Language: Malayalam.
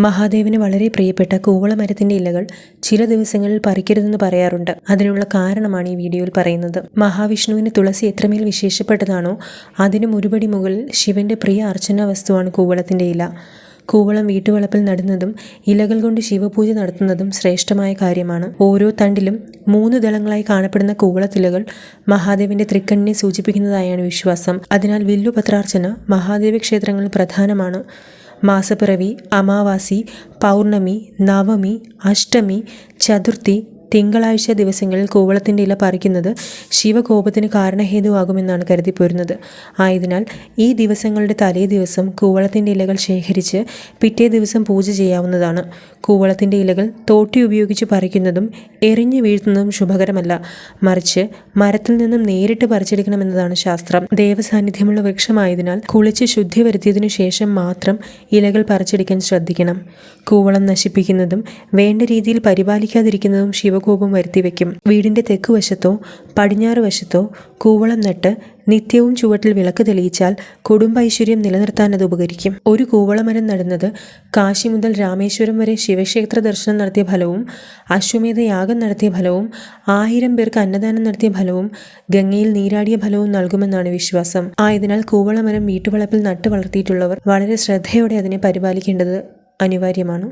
മഹാദേവന് വളരെ പ്രിയപ്പെട്ട കൂവളമരത്തിന്റെ ഇലകൾ ചില ദിവസങ്ങളിൽ പറിക്കരുതെന്ന് പറയാറുണ്ട്. അതിനുള്ള കാരണമാണ് ഈ വീഡിയോയിൽ പറയുന്നത്. മഹാവിഷ്ണുവിന് തുളസി എത്രമേൽ വിശേഷപ്പെട്ടതാണോ അതിനും ഒരുപടി മുകളിൽ ശിവന്റെ പ്രിയ അർച്ചനാ വസ്തുവാണ് കൂവളത്തിന്റെ ഇല. കൂവളം വീട്ടുവളപ്പിൽ നടുന്നതും ഇലകൾ കൊണ്ട് ശിവപൂജ നടത്തുന്നതും ശ്രേഷ്ഠമായ കാര്യമാണ്. ഓരോ തണ്ടിലും 3 ദളങ്ങളായി കാണപ്പെടുന്ന കൂവളത്തിലകൾ മഹാദേവന്റെ തൃക്കണ്ണിനെ സൂചിപ്പിക്കുന്നതായാണ് വിശ്വാസം. അതിനാൽ വില്ലുപത്രാർച്ചന മഹാദേവ ക്ഷേത്രങ്ങളിൽ പ്രധാനമാണ്. മാസപ്പിറവി, അമാവാസി, പൗർണമി, നവമി, അഷ്ടമി, ചതുർത്ഥി, തിങ്കളാഴ്ച ദിവസങ്ങളിൽ കൂവളത്തിൻ്റെ ഇല പറിക്കുന്നത് ശിവകോപത്തിന് കാരണഹേതുവാകുമെന്നാണ് കരുതിപ്പോരുന്നത്. ആയതിനാൽ ഈ ദിവസങ്ങളുടെ തലേ ദിവസം കൂവളത്തിൻ്റെ ഇലകൾ ശേഖരിച്ച് പിറ്റേ ദിവസം പൂജ ചെയ്യാവുന്നതാണ്. കൂവളത്തിൻ്റെ ഇലകൾ തോട്ടി ഉപയോഗിച്ച് പറിക്കുന്നതും എറിഞ്ഞു വീഴ്ത്തുന്നതും ശുഭകരമല്ല. മറിച്ച് മരത്തിൽ നിന്നും നേരിട്ട് പറിച്ചെടുക്കണമെന്നതാണ് ശാസ്ത്രം. ദേവസാന്നിധ്യമുള്ള വൃക്ഷമായതിനാൽ കുളിച്ച് ശുദ്ധി വരുത്തിയതിനു ശേഷം മാത്രം ഇലകൾ പറിച്ചെടുക്കാൻ ശ്രദ്ധിക്കണം. കൂവളം നശിപ്പിക്കുന്നതും വേണ്ട രീതിയിൽ പരിപാലിക്കാതിരിക്കുന്നതും ശിവകോപം വരുത്തിവെക്കും. വീടിന്റെ തെക്കുവശത്തോ പടിഞ്ഞാറ് വശത്തോ കൂവളം നട്ട് നിത്യവും ചുവട്ടിൽ വിളക്ക് തെളിയിച്ചാൽ കുടുംബൈശ്വര്യം നിലനിർത്താൻ അത് ഉപകരിക്കും. ഒരു കൂവളമരം നടുന്നത് കാശി മുതൽ രാമേശ്വരം വരെ ശിവക്ഷേത്ര ദർശനം നടത്തിയ ഫലവും, അശ്വമേധ യാഗം നടത്തിയ ഫലവും, 1000 പേർക്ക് അന്നദാനം നടത്തിയ ഫലവും, ഗംഗയിൽ നീരാടിയ ഫലവും നൽകുമെന്നാണ് വിശ്വാസം. ആയതിനാൽ കൂവളമരം വീട്ടുവളപ്പിൽ നട്ടു വളർത്തിയിട്ടുള്ളവർ വളരെ ശ്രദ്ധയോടെ അതിനെ പരിപാലിക്കേണ്ടത് അനിവാര്യമാണ്.